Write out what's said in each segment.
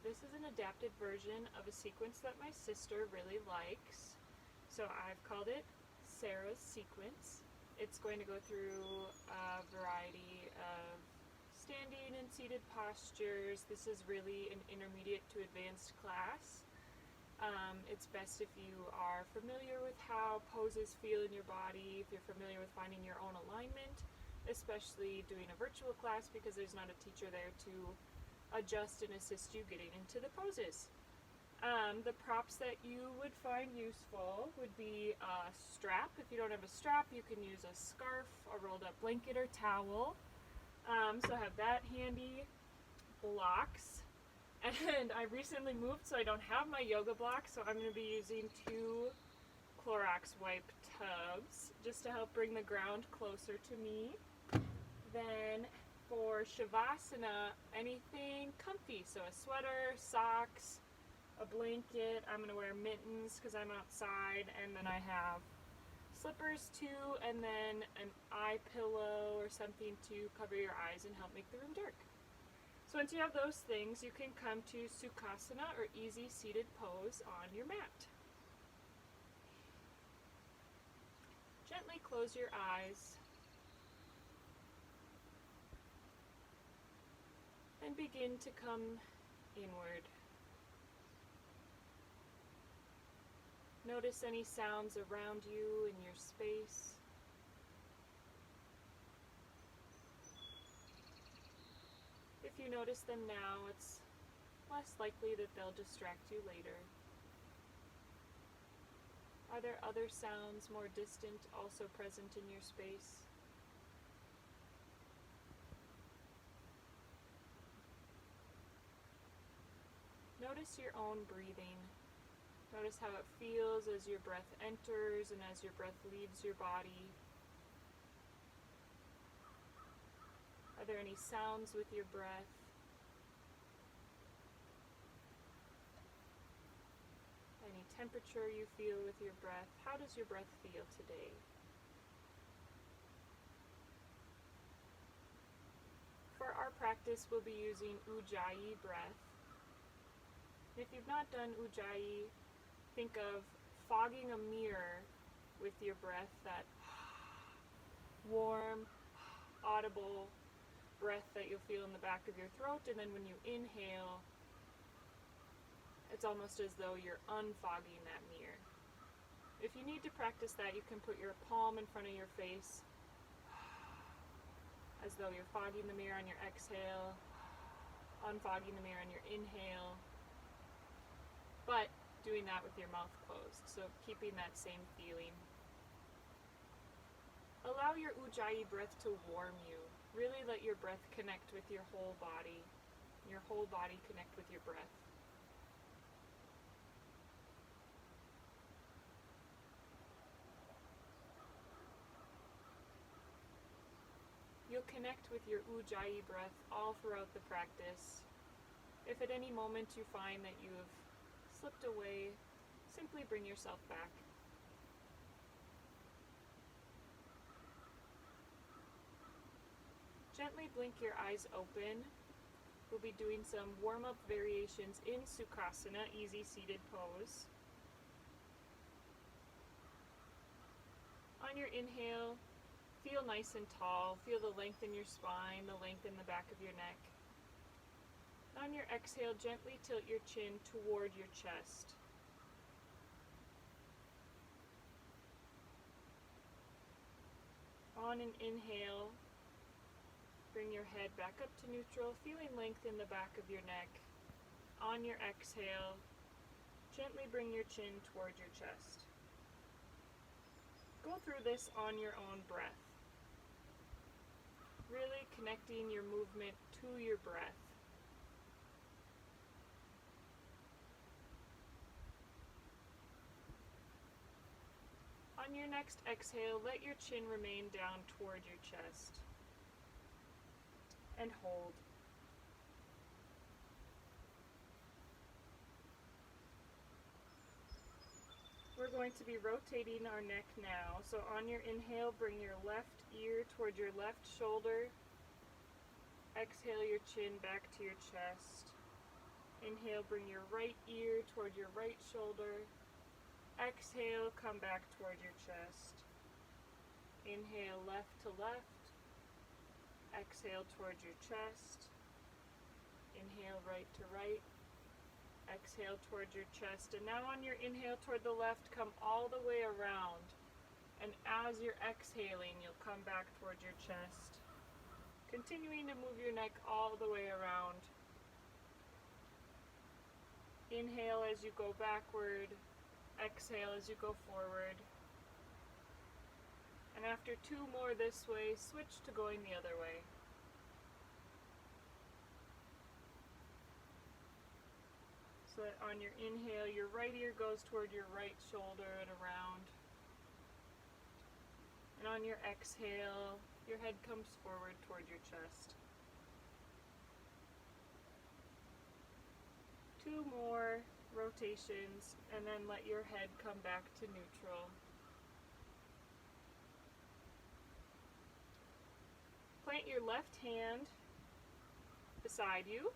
this is an adapted version of a sequence that my sister really likes. So I've called it Sarah's sequence. It's going to go through a variety of standing and seated postures. This is really an intermediate to advanced class. It's best if you are familiar with how poses feel in your body, if you're familiar with finding your own alignment, especially doing a virtual class because there's not a teacher there to adjust and assist you getting into the poses. The props that you would find useful would be a strap. If you don't have a strap, you can use a scarf, a rolled up blanket, or towel. So have that handy. Blocks. And I recently moved, so I don't have my yoga blocks, so I'm going to be using 2 Clorox wipe tubs just to help bring the ground closer to me. Then for Shavasana, anything comfy, so a sweater, socks, a blanket. I'm going to wear mittens because I'm outside, and then I have slippers too, and then an eye pillow or something to cover your eyes and help make the room dark. So once you have those things, you can come to Sukhasana, or easy seated pose on your mat. Gently close your eyes and begin to come inward. Notice any sounds around you in your space. If you notice them now, it's less likely that they'll distract you later. Are there other sounds, more distant, also present in your space? Notice your own breathing. Notice how it feels as your breath enters and as your breath leaves your body. Are there any sounds with your breath? Any temperature you feel with your breath? How does your breath feel today? For our practice, we'll be using Ujjayi breath. If you've not done Ujjayi, think of fogging a mirror with your breath, that warm, audible breath that you'll feel in the back of your throat, and then when you inhale, it's almost as though you're unfogging that mirror. If you need to practice that, you can put your palm in front of your face as though you're fogging the mirror on your exhale, unfogging the mirror on your inhale, but doing that with your mouth closed, so keeping that same feeling. Allow your Ujjayi breath to warm you. Really let your breath connect with your whole body. Your whole body connect with your breath. You'll connect with your Ujjayi breath all throughout the practice. If at any moment you find that you have slipped away, simply bring yourself back. Gently blink your eyes open. We'll be doing some warm-up variations in Sukhasana, easy seated pose. On your inhale, feel nice and tall. Feel the length in your spine, the length in the back of your neck. On your exhale, gently tilt your chin toward your chest. On an inhale, bring your head back up to neutral, feeling length in the back of your neck. On your exhale, gently bring your chin toward your chest. Go through this on your own breath. Really connecting your movement to your breath. On your next exhale, let your chin remain down toward your chest. And hold. We're going to be rotating our neck now. So on your inhale, bring your left ear toward your left shoulder. Exhale your chin back to your chest. Inhale, bring your right ear toward your right shoulder. Exhale, come back toward your chest. Inhale, left to left. Exhale toward your chest. Inhale, right to right. Exhale toward your chest. And now on your inhale toward the left, come all the way around. And as you're exhaling, you'll come back toward your chest. Continuing to move your neck all the way around. Inhale as you go backward. Exhale as you go forward. And after 2 more this way, switch to going the other way. So that on your inhale, your right ear goes toward your right shoulder and around. And on your exhale, your head comes forward toward your chest. 2 more rotations, and then let your head come back to neutral. Plant your left hand beside you.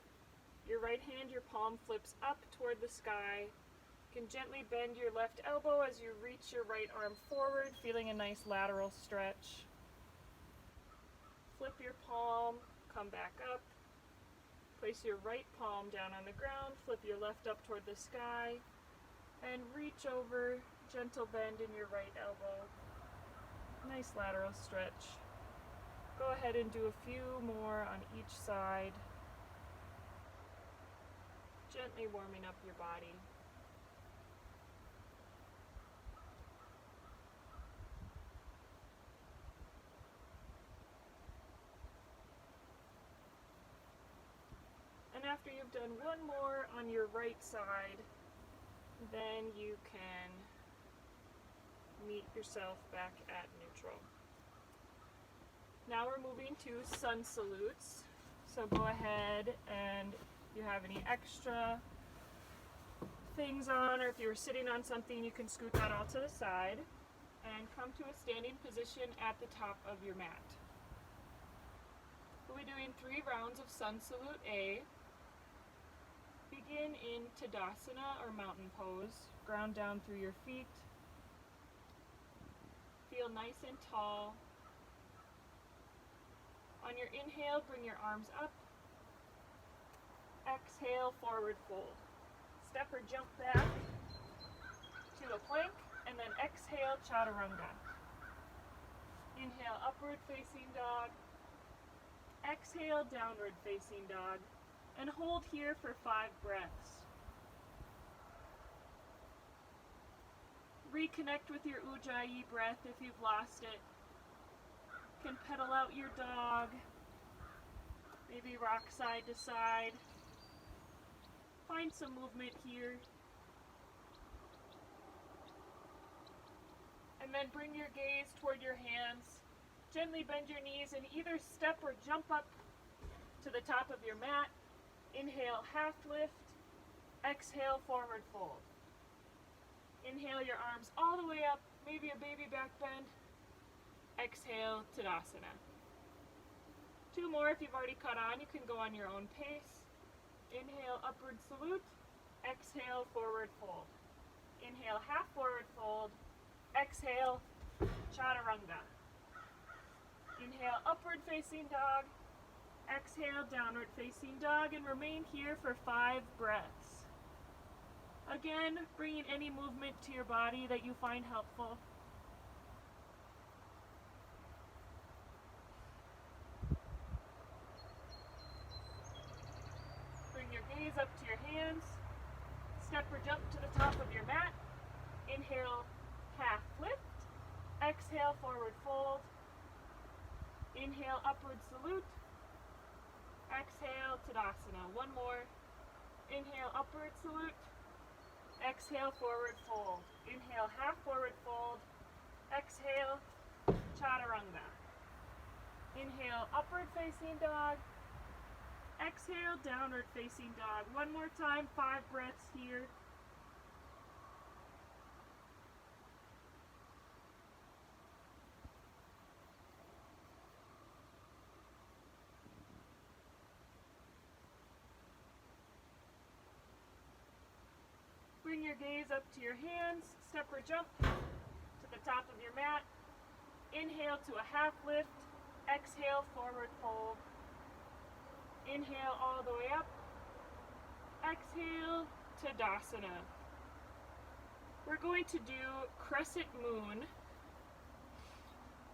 Your right hand, your palm flips up toward the sky. You can gently bend your left elbow as you reach your right arm forward, feeling a nice lateral stretch. Flip your palm, come back up. Place your right palm down on the ground, flip your left up toward the sky, and reach over, gentle bend in your right elbow. Nice lateral stretch. Go ahead and do a few more on each side. Gently warming up your body. And after you've done 1 more on your right side, then you can meet yourself back at neutral. Now we're moving to sun salutes. So go ahead, and if you have any extra things on, or if you were sitting on something, you can scoot that all to the side and come to a standing position at the top of your mat. We'll be doing 3 rounds of sun salute A. Begin in Tadasana or mountain pose. Ground down through your feet. Feel nice and tall. On your inhale, bring your arms up. Exhale, forward fold. Step or jump back to a plank, and then exhale, chaturanga. Inhale, upward facing dog. Exhale, downward facing dog. And hold here for 5 breaths. Reconnect with your Ujjayi breath if you've lost it. You can pedal out your dog. Maybe rock side to side. Find some movement here. And then bring your gaze toward your hands. Gently bend your knees and either step or jump up to the top of your mat. Inhale, half lift. Exhale, forward fold. Inhale your arms all the way up, maybe a baby back bend. Exhale, Tadasana. 2 more if you've already cut on. You can go on your own pace. Inhale, upward salute. Exhale, forward fold. Inhale, half forward fold. Exhale, chaturanga. Inhale, upward facing dog. Exhale, downward facing dog, and remain here for 5 breaths. Again, bringing any movement to your body that you find helpful. Bring your gaze up to your hands. Step or jump to the top of your mat. Inhale, half lift. Exhale, forward fold. Inhale, upward salute. Exhale, Tadasana. 1 more. Inhale, upward salute. Exhale, forward fold. Inhale, half forward fold. Exhale, chaturanga. Inhale, upward facing dog. Exhale, downward facing dog. 1 more time, 5 breaths here. bring your gaze up to your hands, step or jump to the top of your mat. Inhale to a half lift, exhale, forward fold. Inhale all the way up, exhale, Tadasana. We're going to do crescent moon.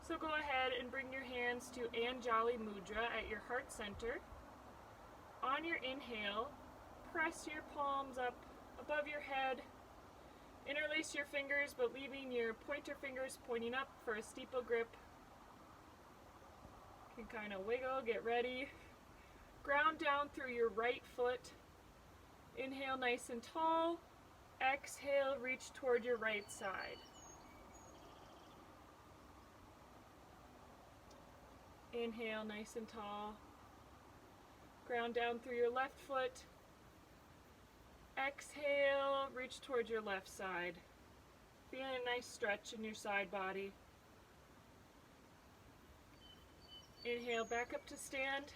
So go ahead and bring your hands to Anjali Mudra at your heart center. On your inhale, press your palms up above your head. Interlace your fingers, but leaving your pointer fingers pointing up for a steeple grip. You can kind of wiggle, get ready. Ground down through your right foot. Inhale nice and tall. Exhale, reach toward your right side. Inhale nice and tall. Ground down through your left foot. Exhale, reach towards your left side. Feeling a nice stretch in your side body. Inhale, back up to stand.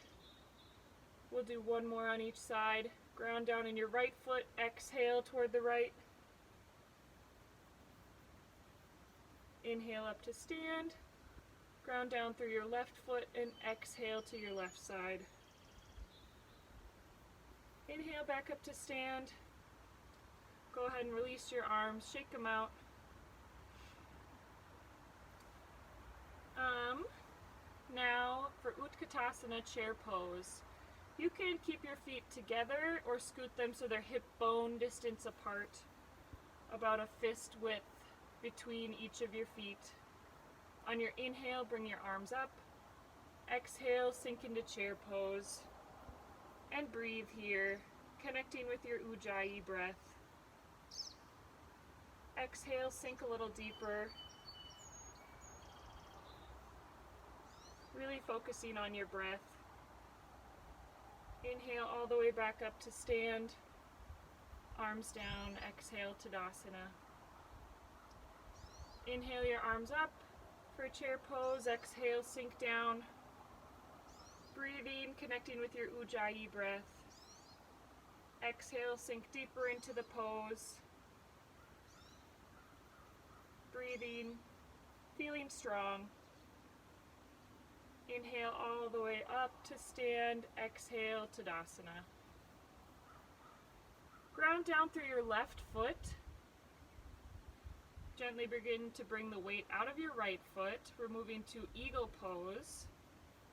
We'll do one more on each side. Ground down in your right foot. Exhale toward the right. Inhale up to stand. Ground down through your left foot and exhale to your left side. Inhale back up to stand. Go ahead and release your arms, shake them out. Now for Utkatasana chair pose. You can keep your feet together or scoot them so they're hip bone distance apart, about a fist width between each of your feet. On your inhale, bring your arms up. Exhale, sink into chair pose. And breathe here, connecting with your Ujjayi breath. Exhale, sink a little deeper. Really focusing on your breath. Inhale all the way back up to stand. Arms down, exhale, Tadasana. Inhale your arms up for chair pose. Exhale, sink down. Breathing, connecting with your Ujjayi breath. Exhale, sink deeper into the pose. Breathing, feeling strong. Inhale all the way up to stand. Exhale, Tadasana. Ground down through your left foot. Gently begin to bring the weight out of your right foot. We're moving to eagle pose.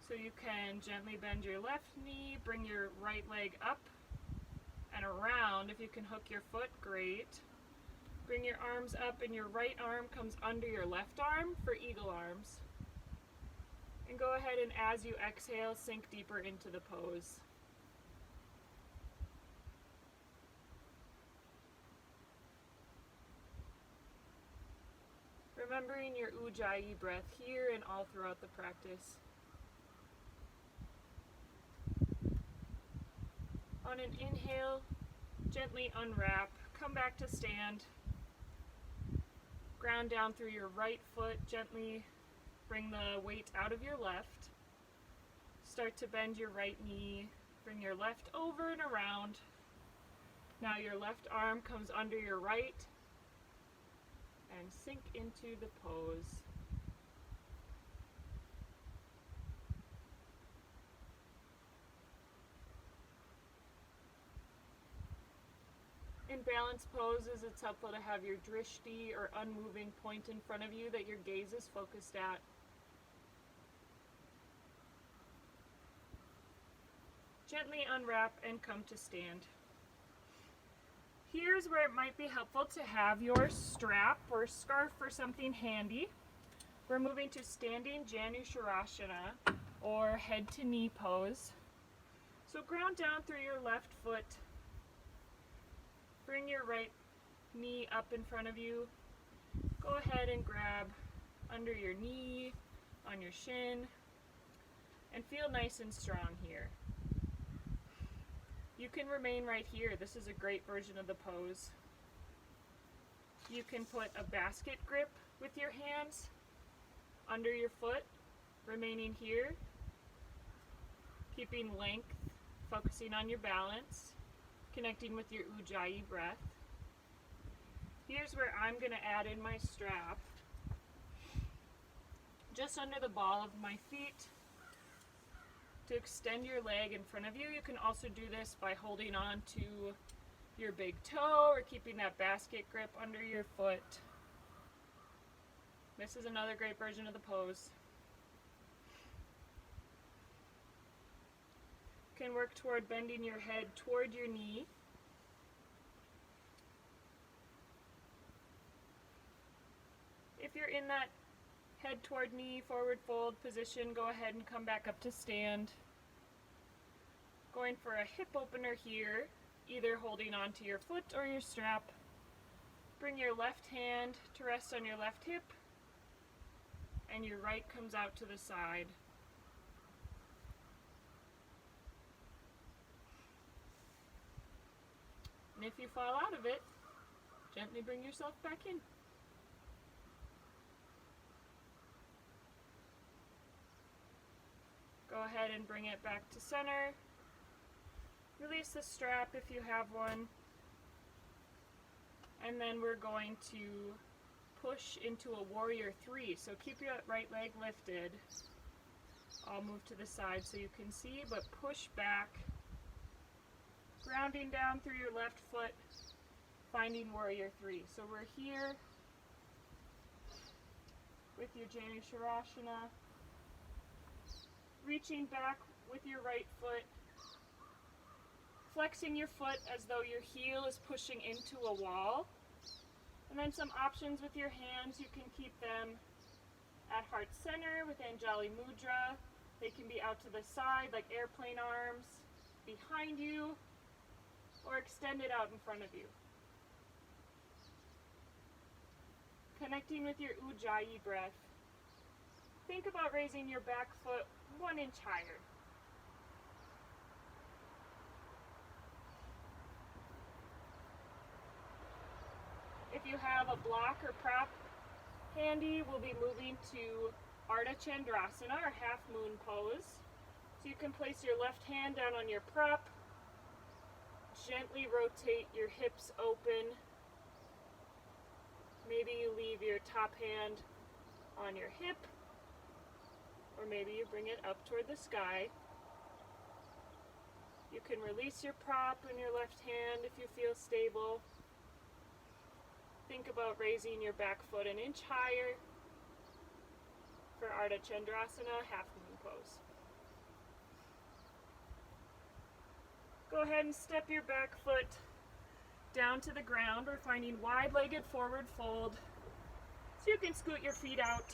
So you can gently bend your left knee, bring your right leg up and around. If you can hook your foot, great. Bring your arms up and your right arm comes under your left arm for eagle arms. And go ahead and as you exhale, sink deeper into the pose. Remembering your Ujjayi breath here and all throughout the practice. On an inhale, gently unwrap, come back to stand. Ground down through your right foot, gently bring the weight out of your left. Start to bend your right knee, bring your left over and around. Now your left arm comes under your right and sink into the pose. In balanced poses, it's helpful to have your drishti or unmoving point in front of you that your gaze is focused at. Gently unwrap and come to stand. Here's where it might be helpful to have your strap or scarf or something handy. We're moving to standing Janushirasana or head to knee pose. So ground down through your left foot. Bring your right knee up in front of you. Go ahead and grab under your knee, on your shin, and feel nice and strong here. You can remain right here. This is a great version of the pose. You can put a basket grip with your hands under your foot, remaining here, keeping length, focusing on your balance, connecting with your Ujjayi breath. Here's where I'm going to add in my strap. Just under the ball of my feet to extend your leg in front of you. You can also do this by holding on to your big toe or keeping that basket grip under your foot. This is another great version of the pose. You can work toward bending your head toward your knee. If you're in that head toward knee, forward fold position, go ahead and come back up to stand. Going for a hip opener here, either holding onto your foot or your strap. Bring your left hand to rest on your left hip, and your right comes out to the side. And if you fall out of it, gently bring yourself back in. Go ahead and bring it back to center. Release the strap if you have one. And then we're going to push into a warrior three. So keep your right leg lifted. I'll move to the side so you can see, but push back. Grounding down through your left foot, finding warrior three. So we're here with your Janu Sharashana. Reaching back with your right foot, flexing your foot as though your heel is pushing into a wall. And then some options with your hands. You can keep them at heart center with Anjali Mudra. They can be out to the side like airplane arms behind you, or extended out in front of you. Connecting with your Ujjayi breath. Think about raising your back foot 1 inch higher. If you have a block or prop handy, we'll be moving to Ardha Chandrasana, or half moon pose. So you can place your left hand down on your prop, gently rotate your hips open. Maybe you leave your top hand on your hip, or maybe you bring it up toward the sky. You can release your prop in your left hand if you feel stable. Think about raising your back foot 1 inch higher for Ardha Chandrasana, half moon pose. Go ahead and step your back foot down to the ground. We're finding wide-legged forward fold. So you can scoot your feet out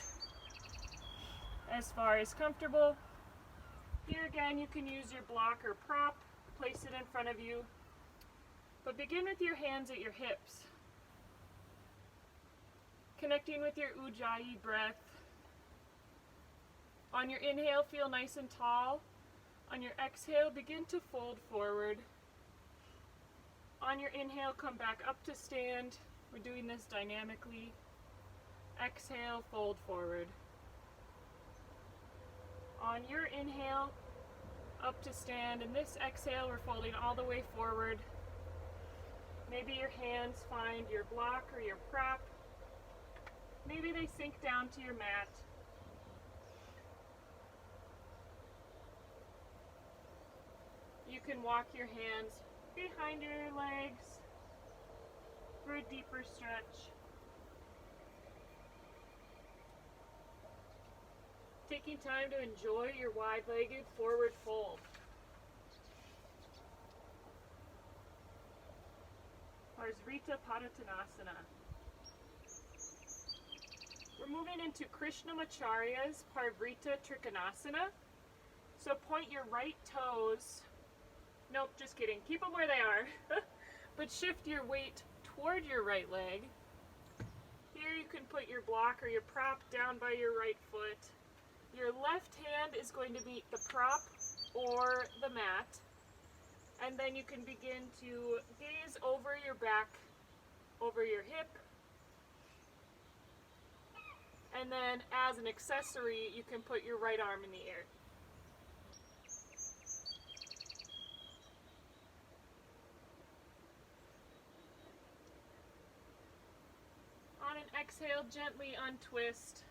as far as comfortable. Here again, you can use your block or prop, place it in front of you, but begin with your hands at your hips. Connecting with your Ujjayi breath. On your inhale, feel nice and tall. On your exhale, begin to fold forward. On your inhale, come back up to stand. We're doing this dynamically. Exhale, fold forward. On your inhale, up to stand, and this exhale, we're folding all the way forward. Maybe your hands find your block or your prop. Maybe they sink down to your mat. You can walk your hands behind your legs for a deeper stretch. Taking time to enjoy your wide-legged forward fold. Parsvrita Padottanasana. We're moving into Krishnamacharya's Parvrita Trikonasana. So point your right toes. Nope, just kidding. Keep them where they are. But shift your weight toward your right leg. Here you can put your block or your prop down by your right foot. Your left hand is going to meet the prop or the mat. And then you can begin to gaze over your back, over your hip. And then as an accessory, you can put your right arm in the air. exhale, gently untwist.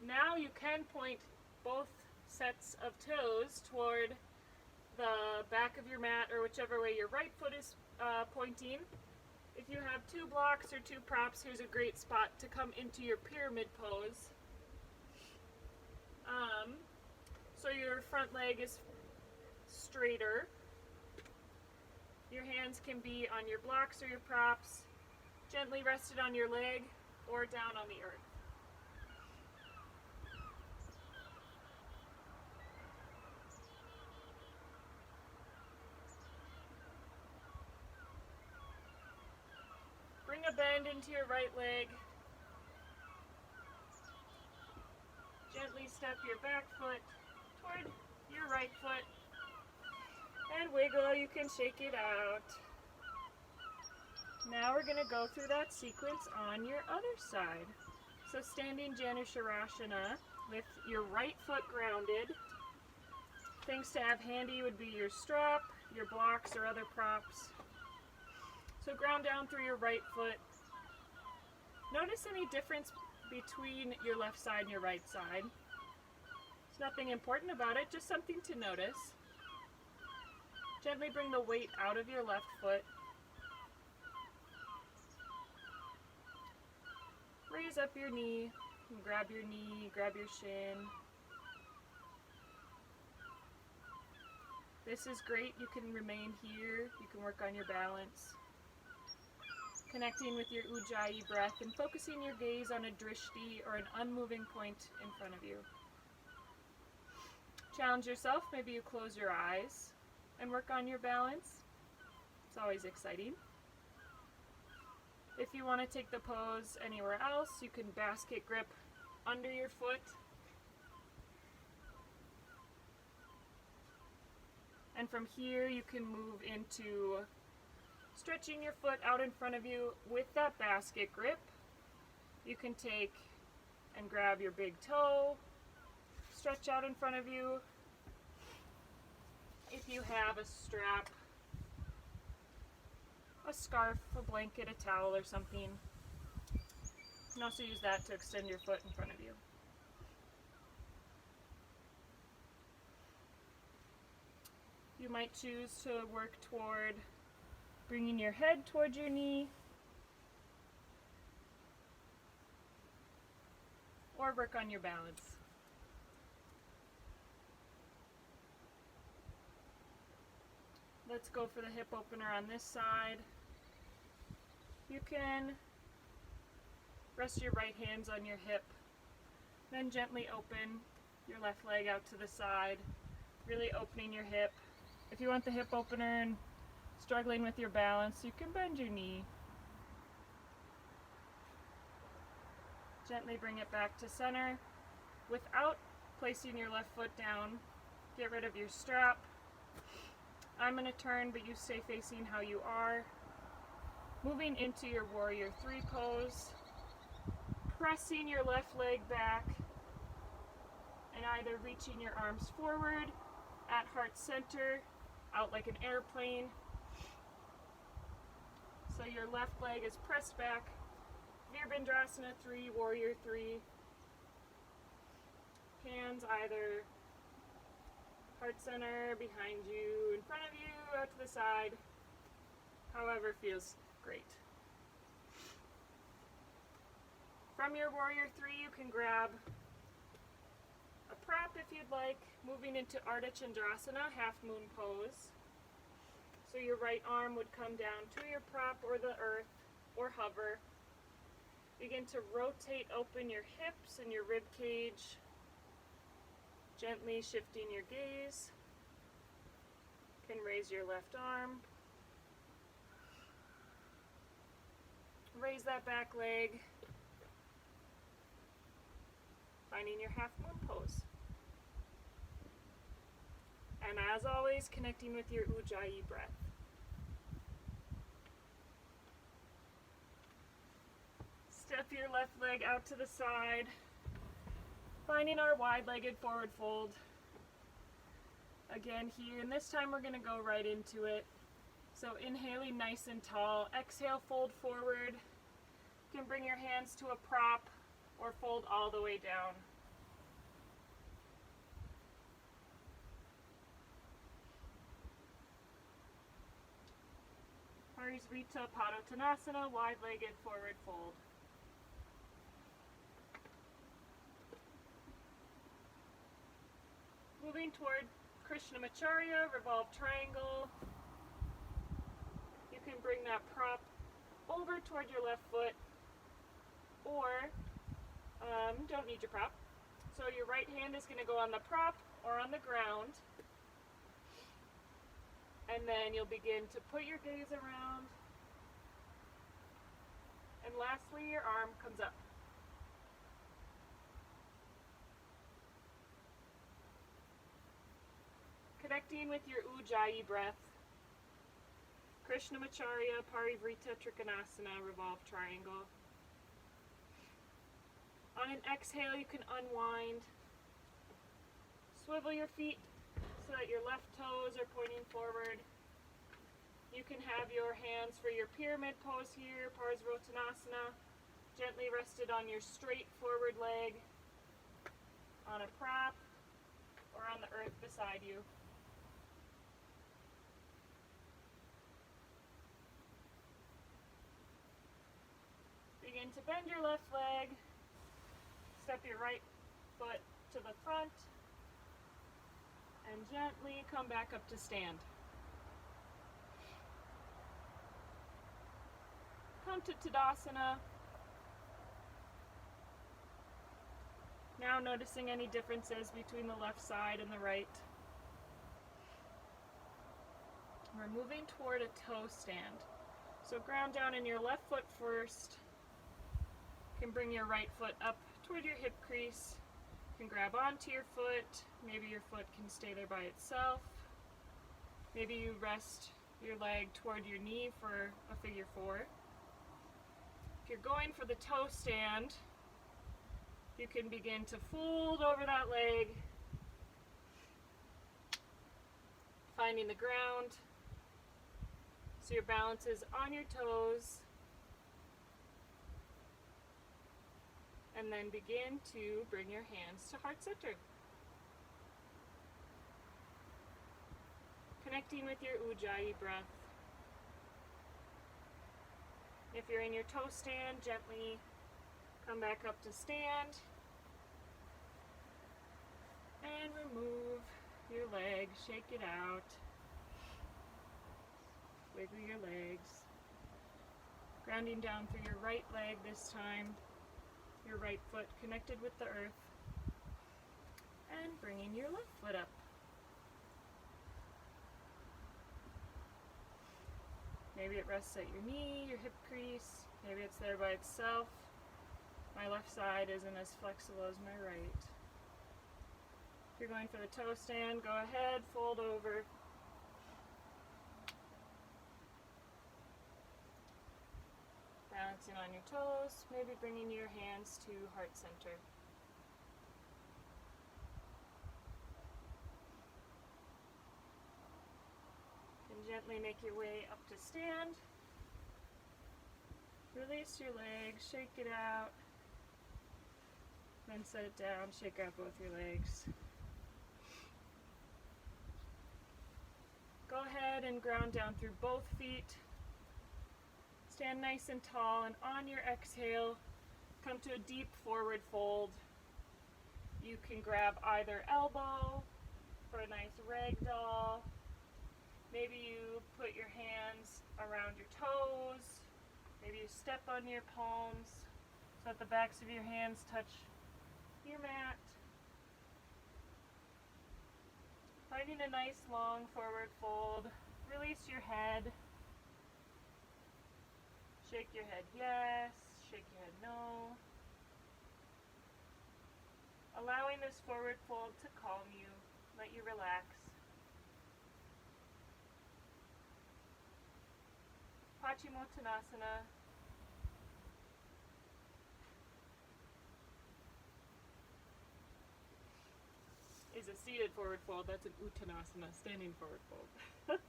Now you can point both sets of toes toward the back of your mat or whichever way your right foot is pointing. If you have two blocks or two props, here's a great spot to come into your pyramid pose. So your front leg is straighter. Your hands can be on your blocks or your props, gently rested on your leg or down on the earth. Bring a bend into your right leg. Gently step your back foot toward your right foot and wiggle. You can shake it out. Now we're going to go through that sequence on your other side. So standing Janusharasana with your right foot grounded. Things to have handy would be your strap, your blocks, or other props. So ground down through your right foot. Notice any difference between your left side and your right side. There's nothing important about it, just something to notice. Gently bring the weight out of your left foot. Raise up your knee, and grab your knee, grab your shin. This is great. You can remain here. You can work on your balance. Connecting with your ujjayi breath and focusing your gaze on a drishti or an unmoving point in front of you. Challenge yourself. Maybe you close your eyes and work on your balance. It's always exciting. If you want to take the pose anywhere else, you can basket grip under your foot. And from here you can move into stretching your foot out in front of you with that basket grip. You can take and grab your big toe, stretch out in front of you. If you have a strap, a scarf, a blanket, a towel, or something, you can also use that to extend your foot in front of you. You might choose to work toward bringing your head towards your knee, or work on your balance. Let's go for the hip opener on this side. You can rest your right hands on your hip, then gently open your left leg out to the side, really opening your hip. If you want the hip opener and struggling with your balance, you can bend your knee. Gently bring it back to center without placing your left foot down. Get rid of your strap. I'm going to turn, but you stay facing how you are. Moving into your warrior three pose. Pressing your left leg back and either reaching your arms forward at heart center, out like an airplane. So your left leg is pressed back. Virabhadrasana 3, warrior 3. Hands either heart center, behind you, in front of you, out to the side. However feels great. From your warrior 3, you can grab a prop if you'd like, moving into Ardha Chandrasana, half moon pose. So your right arm would come down to your prop or the earth, or hover. Begin to rotate open your hips and your rib cage, gently shifting your gaze. You can raise your left arm. Raise that back leg. Finding your half moon pose. And as always, connecting with your ujjayi breath. Step your left leg out to the side. Finding our wide-legged forward fold. Again here, and this time we're going to go right into it. So inhaling nice and tall. Exhale, fold forward. You can bring your hands to a prop or fold all the way down. Parisvrita Padottanasana, wide-legged forward fold. Moving toward Krishnamacharya, revolved triangle. You can bring that prop over toward your left foot, or don't need your prop. So your right hand is going to go on the prop or on the ground. And then you'll begin to put your gaze around. And lastly, your arm comes up. Connecting with your Ujjayi breath. Krishnamacharya, Parivrita, Trikonasana, revolved triangle. On an exhale, you can unwind. Swivel your feet so that your left toes are pointing forward. You can have your hands for your pyramid pose here, Parisvrottanasana, gently rested on your straight forward leg, on a prop, or on the earth beside you. Begin to bend your left leg, step your right foot to the front, and gently come back up to stand. Come to Tadasana. Now noticing any differences between the left side and the right. We're moving toward a toe stand. So ground down in your left foot first. You can bring your right foot up toward your hip crease. You can grab onto your foot. Maybe your foot can stay there by itself. Maybe you rest your leg toward your knee for a figure four. If you're going for the toe stand, you can begin to fold over that leg, finding the ground so your balance is on your toes, and then begin to bring your hands to heart center. Connecting with your Ujjayi breath. If you're in your toe stand, gently come back up to stand. And remove your leg, shake it out. Wiggle your legs. Grounding down through your right leg this time. Your right foot connected with the earth. And bringing your left foot up. Maybe it rests at your knee, your hip crease. Maybe it's there by itself. My left side isn't as flexible as my right. If you're going for the toe stand, go ahead, fold over. Balancing on your toes, maybe bringing your hands to heart center. Gently make your way up to stand. Release your legs, shake it out. Then set it down, shake out both your legs. Go ahead and ground down through both feet. Stand nice and tall, and on your exhale, come to a deep forward fold. You can grab either elbow for a nice ragdoll. Maybe you put your hands around your toes. Maybe you step on your palms so that the backs of your hands touch your mat. Finding a nice long forward fold. Release your head. Shake your head yes, shake your head no. Allowing this forward fold to calm you, let you relax. Paschimottanasana. Is a seated forward fold. That's an Uttanasana, standing forward fold.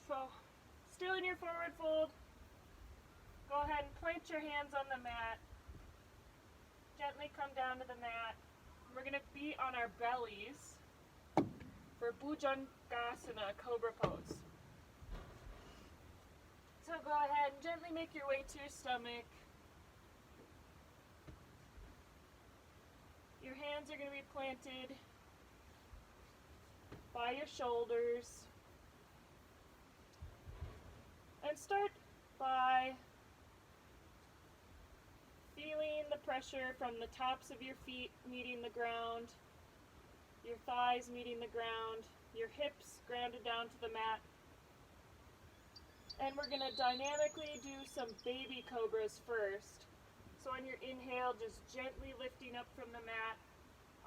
So, still in your forward fold. Go ahead and plant your hands on the mat. Gently come down to the mat. We're going to be on our bellies for Bhujangasana, cobra pose. So go ahead and gently make your way to your stomach. Your hands are going to be planted by your shoulders. And start by feeling the pressure from the tops of your feet meeting the ground, your thighs meeting the ground, your hips grounded down to the mat. And we're going to dynamically do some baby cobras first. So on your inhale, just gently lifting up from the mat.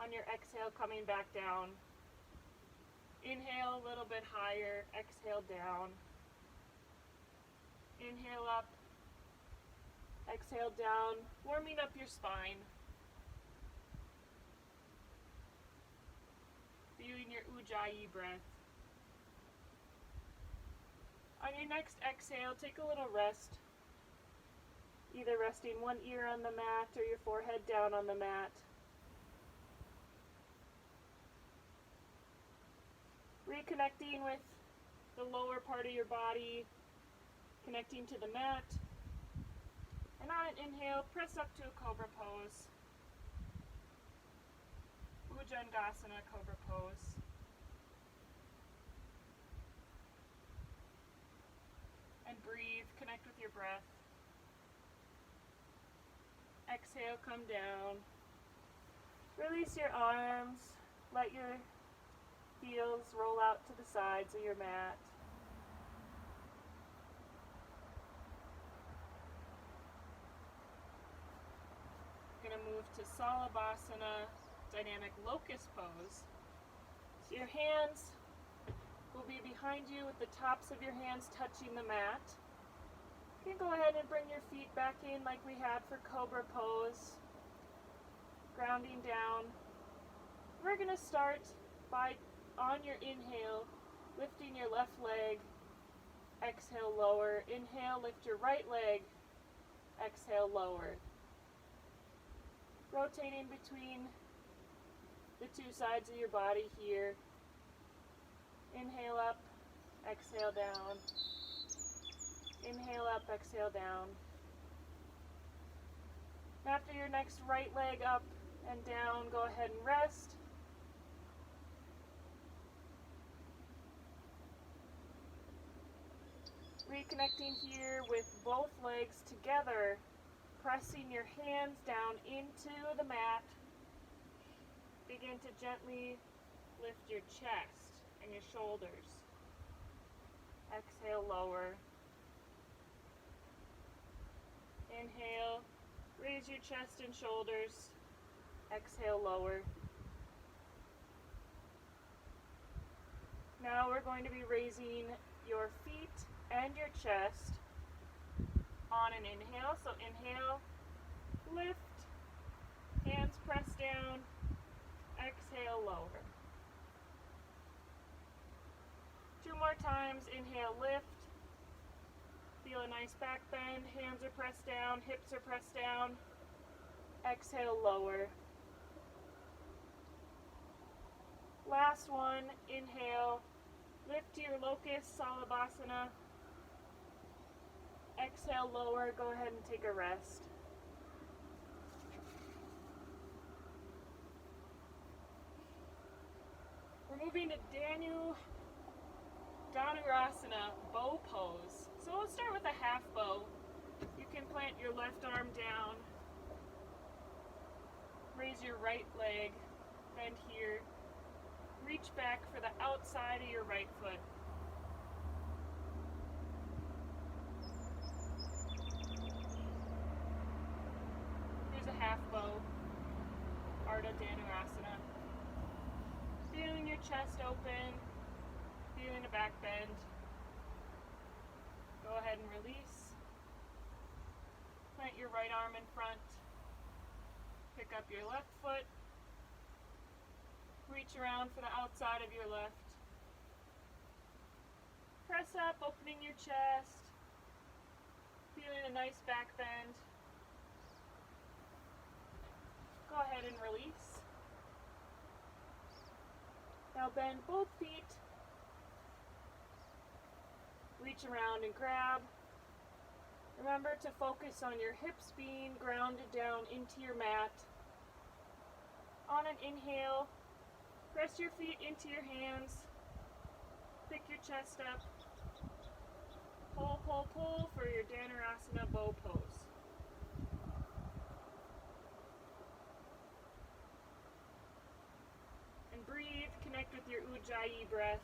On your exhale, coming back down. Inhale a little bit higher, exhale down. Inhale up, exhale down, warming up your spine. Feeling your Ujjayi breath. On your next exhale, take a little rest. Either resting one ear on the mat or your forehead down on the mat. Reconnecting with the lower part of your body, connecting to the mat. And on an inhale, press up to a cobra pose. Bhujangasana, cobra pose. And breathe, connect with your breath. Exhale, come down. Release your arms. Let your heels roll out to the sides of your mat. Going to move to Salabhasana, dynamic locust pose. So your hands will be behind you with the tops of your hands touching the mat. You can go ahead and bring your feet back in like we had for cobra pose. Grounding down. We're going to start by, on your inhale, lifting your left leg. Exhale, lower. Inhale, lift your right leg. Exhale, lower. Rotating between the two sides of your body here. Inhale up, exhale down. Inhale up, exhale down. After your next right leg up and down, go ahead and rest. Reconnecting here with both legs together, pressing your hands down into the mat. Begin to gently lift your chest and your shoulders. Exhale, lower. Inhale, raise your chest and shoulders. Exhale, lower. Now we're going to be raising your feet and your chest on an inhale. So inhale, lift, hands press down, exhale, lower. 2 more times, inhale, lift. Feel a nice back bend, hands are pressed down, hips are pressed down. Exhale, lower. Last one, inhale, lift to your locust, Salabhasana. Exhale, lower, go ahead and take a rest. We're moving to Dhanurasana, bow pose. So we'll start with a half bow. You can plant your left arm down, raise your right leg, bend here, reach back for the outside of your right foot. Here's a half bow, Ardha Dhanurasana. Feeling your chest open, feeling a back bend. Go ahead and release. Plant your right arm in front. Pick up your left foot. Reach around for the outside of your left. Press up, opening your chest. Feeling a nice back bend. Go ahead and release. Now bend both feet. Reach around and grab. Remember to focus on your hips being grounded down into your mat. On an inhale, press your feet into your hands. Pick your chest up. Pull, pull, pull for your Dhanurasana bow pose. And breathe, connect with your Ujjayi breath.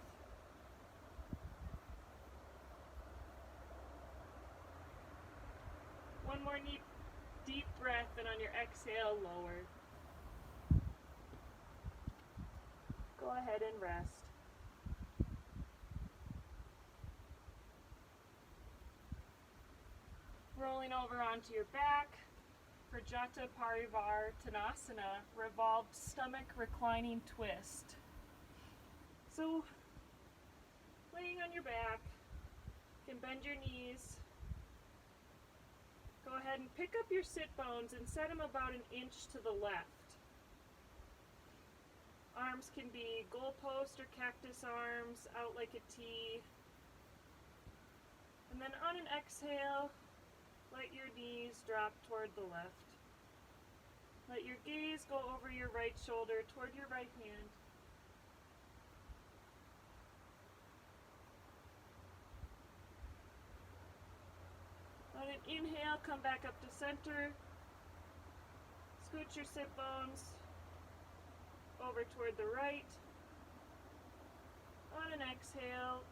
One more deep breath, and on your exhale, lower. Go ahead and rest. Rolling over onto your back for Jata Parivartanasana, revolved stomach reclining twist. So, laying on your back, you can bend your knees. Go ahead and pick up your sit bones and set them about an inch to the left. Arms can be goalpost or cactus arms, out like a T. And then on an exhale, let your knees drop toward the left. Let your gaze go over your right shoulder toward your right hand. On an inhale, come back up to center. Scoot your sit bones over toward the right. On an exhale,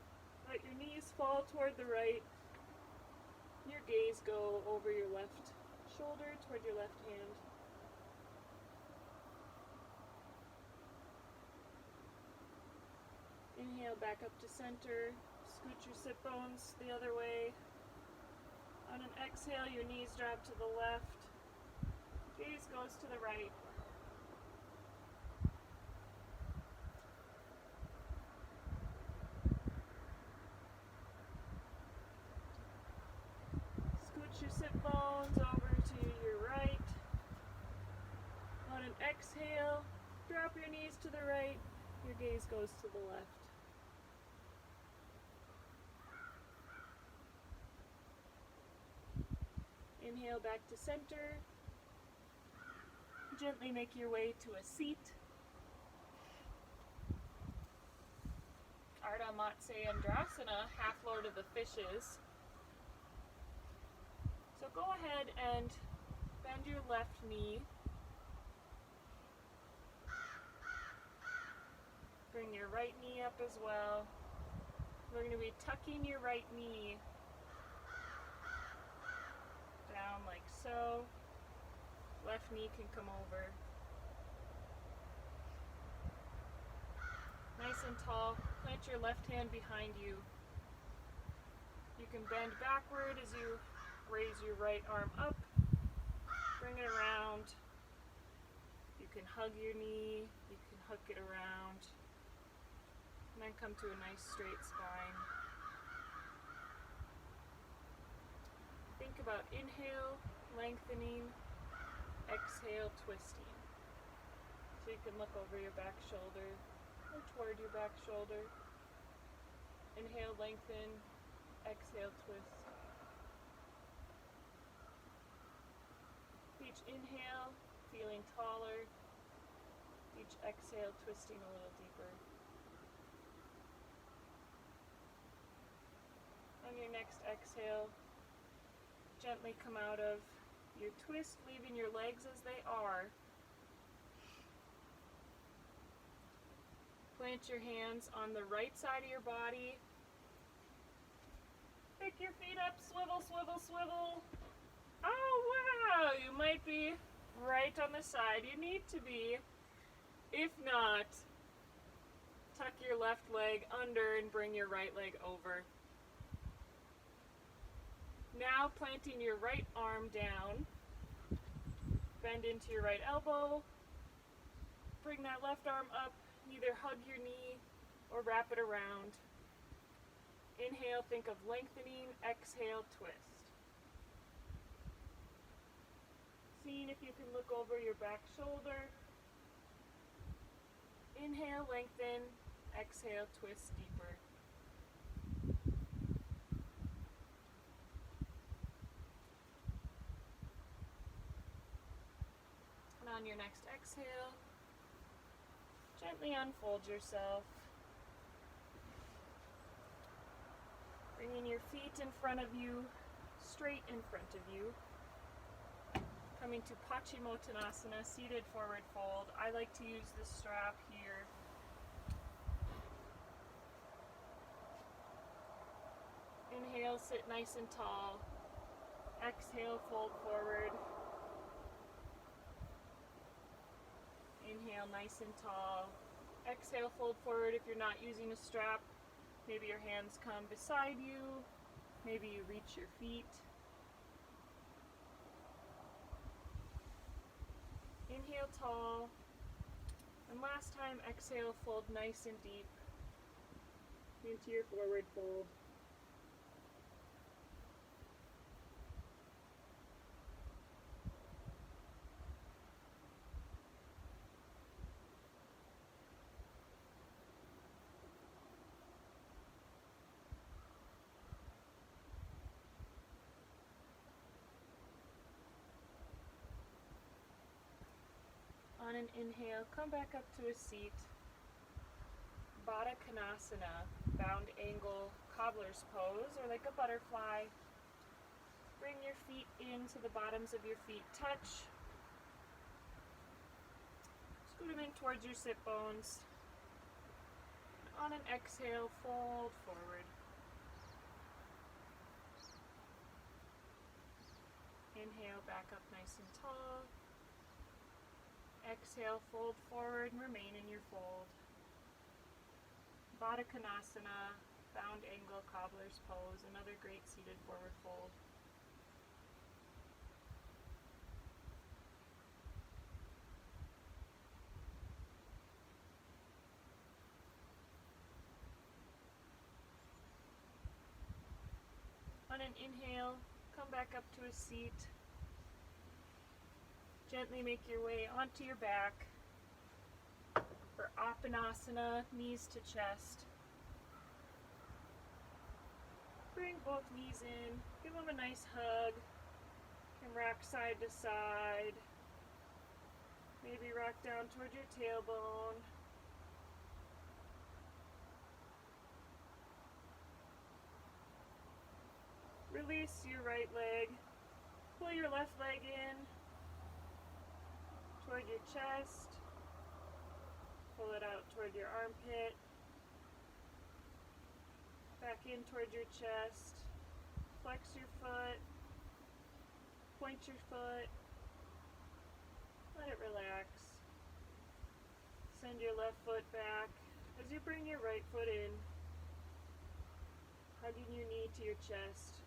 let your knees fall toward the right. Your gaze go over your left shoulder toward your left hand. Inhale back up to center. Scoot your sit bones the other way. On an exhale, your knees drop to the left. Gaze goes to the right. Scoot your sit bones over to your right. On an exhale, drop your knees to the right. Your gaze goes to the left. Inhale back to center. Gently make your way to a seat. Ardha Matsyendrasana, half lord of the fishes. So go ahead and bend your left knee. Bring your right knee up as well. We're going to be tucking your right knee down like so. Left knee can come over. Nice and tall. Plant your left hand behind you. You can bend backward as you raise your right arm up. Bring it around. You can hug your knee. You can hook it around. And then come to a nice straight spine. Think about inhale, lengthening, exhale, twisting. So you can look over your back shoulder or toward your back shoulder. Inhale, lengthen, exhale, twist. Each inhale, feeling taller. Each exhale, twisting a little deeper. On your next exhale, gently come out of your twist, leaving your legs as they are. Plant your hands on the right side of your body. Pick your feet up, swivel, swivel, swivel. Oh wow, you might be right on the side you need to be. If not, tuck your left leg under and bring your right leg over. Now planting your right arm down, bend into your right elbow, bring that left arm up, either hug your knee or wrap it around. Inhale, think of lengthening, exhale, twist. seeing if you can look over your back shoulder. Inhale, lengthen. Exhale, twist deeper. And on your next exhale, gently unfold yourself. Bringing your feet in front of you, straight in front of you. Coming to Paschimottanasana, seated forward fold. I like to use this strap here. Inhale, sit nice and tall. Exhale, fold forward. Inhale, nice and tall. Exhale, fold forward. If you're not using a strap, maybe your hands come beside you. Maybe you reach your feet. Inhale, tall. And last time, exhale, fold nice and deep into your forward fold. On an inhale, come back up to a seat. Baddha Konasana, bound angle cobbler's pose, or like a butterfly. Bring your feet into the bottoms of your feet, touch. Scoot them in towards your sit bones. On an exhale, fold forward. Inhale, back up nice and tall. Exhale, fold forward and remain in your fold. Baddha Konasana, bound angle cobbler's pose, another great seated forward fold. On an inhale, come back up to a seat. Gently make your way onto your back for Appanasana, knees to chest. Bring both knees in, give them a nice hug. You can rock side to side. Maybe rock down toward your tailbone. Release your right leg. Pull your left leg in toward your chest. Pull it out toward your armpit. Back in toward your chest. Flex your foot. Point your foot. Let it relax. Send your left foot back as you bring your right foot in. Hugging your knee to your chest.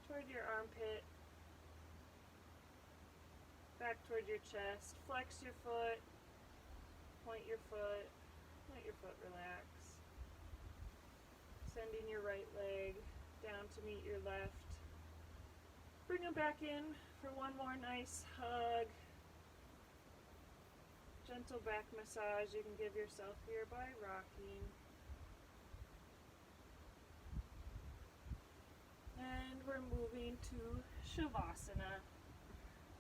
Toward your armpit. Back toward your chest. Flex your foot. Point your foot. Let your foot relax. Sending your right leg down to meet your left. Bring them back in for one more nice hug. Gentle back massage you can give yourself here by rocking. And we're moving to Shavasana.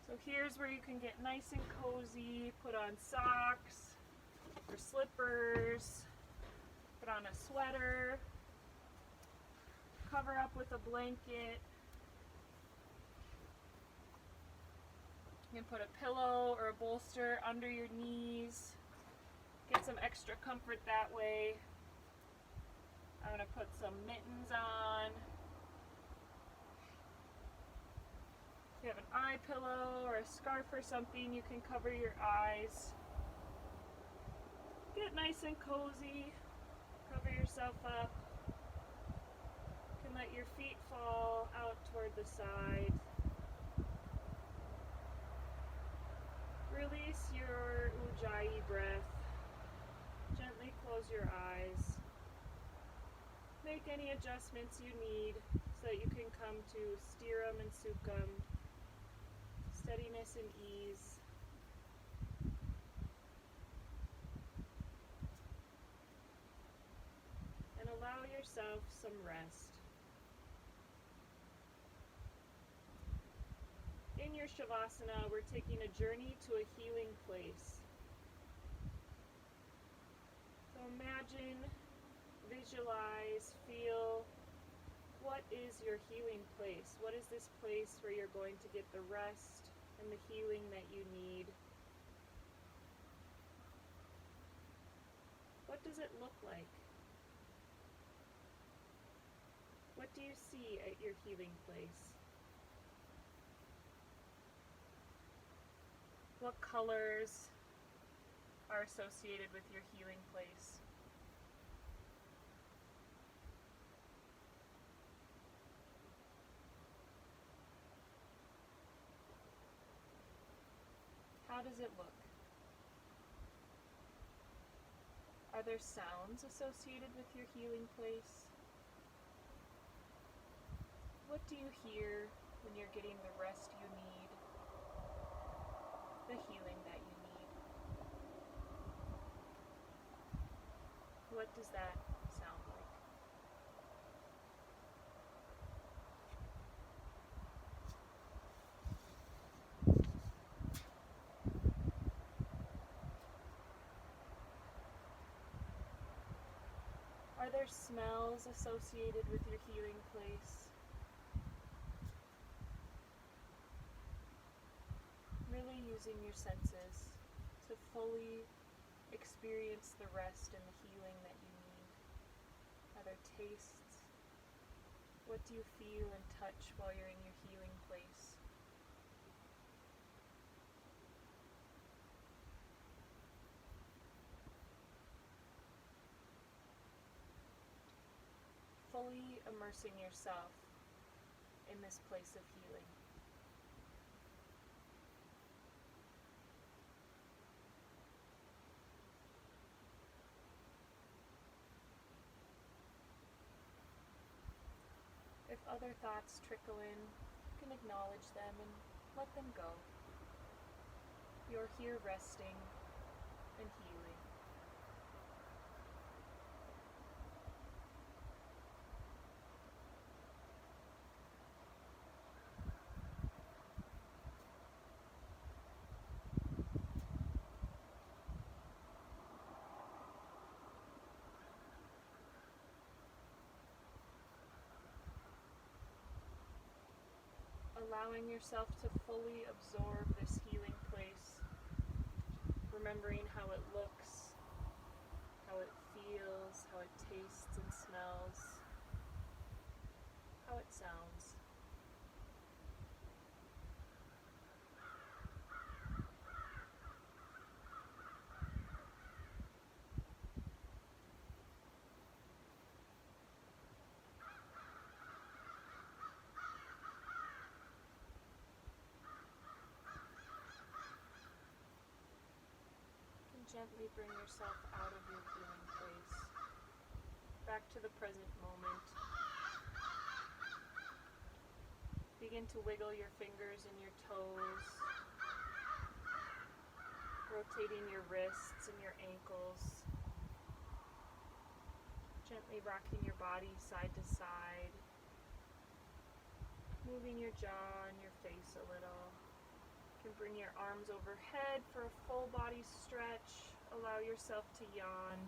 So here's where you can get nice and cozy, put on socks or slippers, put on a sweater, cover up with a blanket. You can put a pillow or a bolster under your knees, get some extra comfort that way. I'm going to put some mittens on. If you have an eye pillow or a scarf or something, you can cover your eyes. Get nice and cozy. Cover yourself up. You can let your feet fall out toward the side. Release your Ujjayi breath. Gently close your eyes. Make any adjustments you need so that you can come to Stiram and Sukham. steadiness and ease. And allow yourself some rest. In your Shavasana, we're taking a journey to a healing place. So imagine, visualize, feel, what is your healing place? What is this place where you're going to get the rest and the healing that you need? What does it look like? What do you see at your healing place? What colors are associated with your healing place? How does it look? Are there sounds associated with your healing place? What do you hear when you're getting the rest you need, the healing that you need? What does that sound like? Are there smells associated with your healing place? Really using your senses to fully experience the rest and the healing that you need. Are there tastes? What do you feel and touch while you're in your healing place? Fully immersing yourself in this place of healing. If other thoughts trickle in, you can acknowledge them and let them go. You're here resting and healing. Allowing yourself to fully absorb this healing place, remembering how it looks, how it feels, how it tastes and smells, how it sounds. Gently bring yourself out of your healing place, back to the present moment. Begin to wiggle your fingers and your toes, rotating your wrists and your ankles, gently rocking your body side to side, moving your jaw and your face a little. You can bring your arms overhead for a full body stretch. Allow yourself to yawn.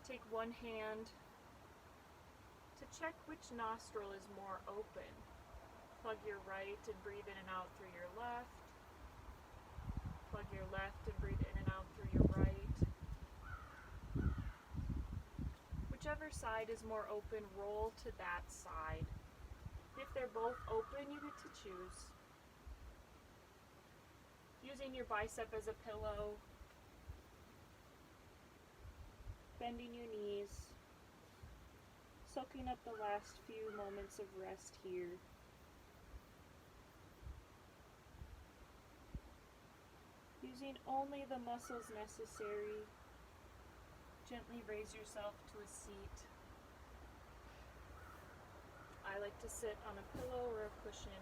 Take one hand to check which nostril is more open. Plug your right and breathe in and out through your left. Plug your left and breathe in and out through your right. Whichever side is more open, roll to that side. If they're both open, you get to choose. Using your bicep as a pillow, bending your knees, soaking up the last few moments of rest here. Using only the muscles necessary, gently raise yourself to a seat. I like to sit on a pillow or a cushion.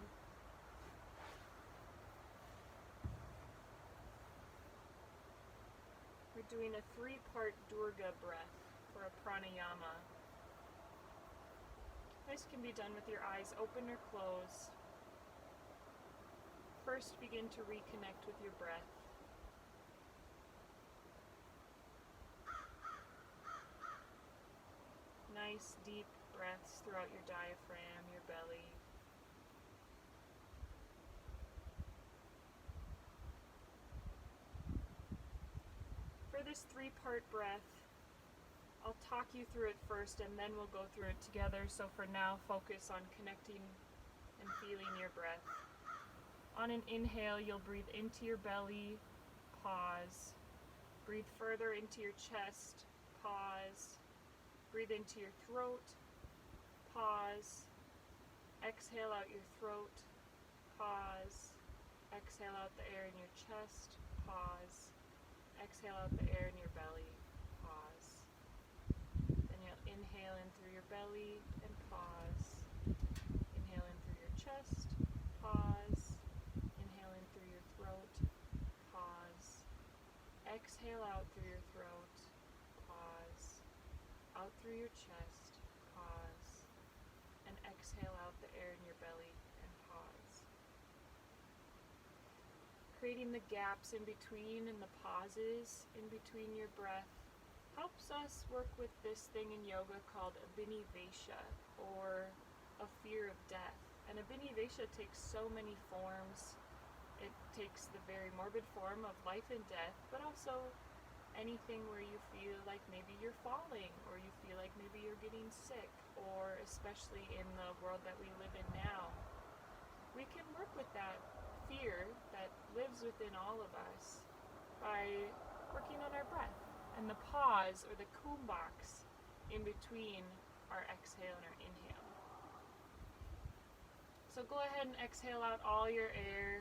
doing a 3-part Durga breath for a pranayama. This can be done with your eyes open or closed. First, begin to reconnect with your breath. Nice deep breaths throughout your diaphragm, your belly. For this 3-part breath, I'll talk you through it first and then we'll go through it together. So for now, focus on connecting and feeling your breath. On an inhale, you'll breathe into your belly, pause. Breathe further into your chest, pause. Breathe into your throat, pause. Exhale out your throat, pause. Exhale out the air in your chest, pause. Exhale out the air in your belly, pause. Then you'll inhale in through your belly and pause. Inhale in through your chest, pause. Inhale in through your throat, pause. Exhale out through your throat, pause. Out through your chest, pause. And exhale out the air in your belly and pause. Creating the gaps in between and the pauses in between your breath helps us work with this thing in yoga called abhinivesha, or a fear of death. And abhinivesha takes so many forms. It takes the very morbid form of life and death, but also anything where you feel like maybe you're falling, or you feel like maybe you're getting sick, or especially in the world that we live in now. We can work with that fear that lives within all of us by working on our breath and the pause or the kumbhaks in between our exhale and our inhale. So go ahead and exhale out all your air